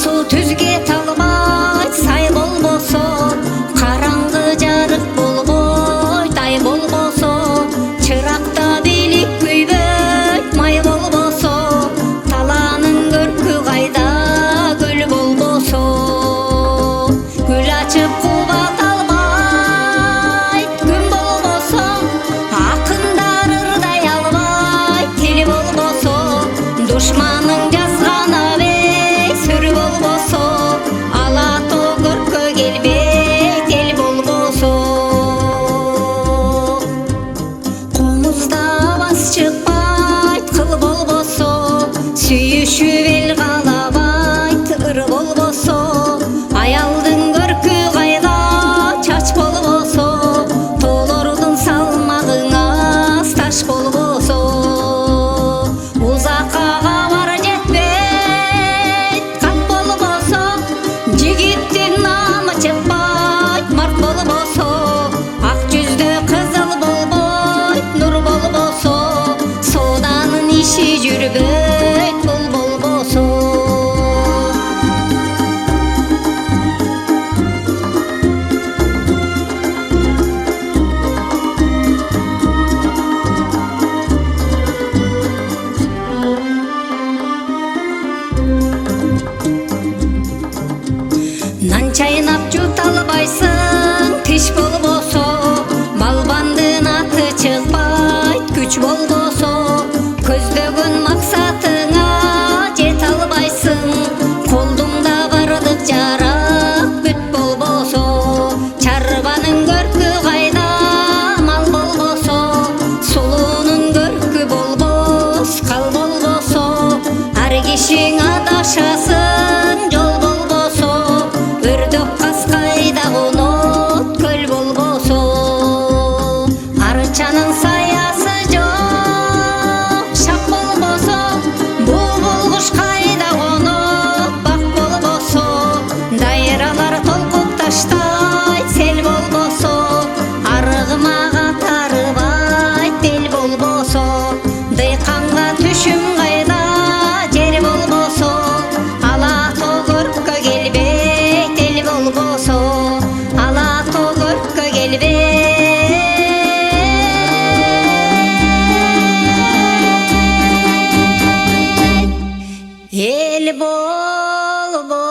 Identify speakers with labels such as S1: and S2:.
S1: су түзге талбай сай болбосо, караңгы жарык болбой тай болбосо, чыракта бийлик күйбөй май болбосо, талаанын көркү кайда көл болбосо, гүл ачып кубат албай күн болбосо, акындар ырдай албай тил болбосо, душманың жазган абей сүр болбосо, ала тоо көркө келбейт эл болбосо, комузда абас чыкпайт кыл болбосо, сүйүшүп эл каалабайт ыр болбосо, аялдын көркү кайда чач болбосо, тоолордун салмагыңа таш болбосо, узакка кабар жетпейт кат болбосо, жигиттин наамы чыкпайт март болбосо, ак жүздө кызыл болбойт нур болбосо, сооданын иши жүрбөйт бул болбосо. Нан чайнап жута албайсың тиш болбосо, балбандын аты чыкпайт күч болбосо, көздөгөн максатыңа жете албайсың, колдуңда бардык жарак бүт болбосо, чарбанын көркү кайда мал болбосо, сулуунун көркү болбос кал болбосо, ар кишиң адашасың жол болбосо, өрдөк каскайда конот көл болбосо, арчанын саясы жок шак болбосо, булбул кайда конот бак болбосо, дайралар толкуп таштайт сел болбосо, арыгымага тарыбайт бел болбосо, дыйканга түшүм кайда жер болбосо, ала тоо көрккө келбейт эл болбосо, ала тоо көрккө келбейт эл болбосо.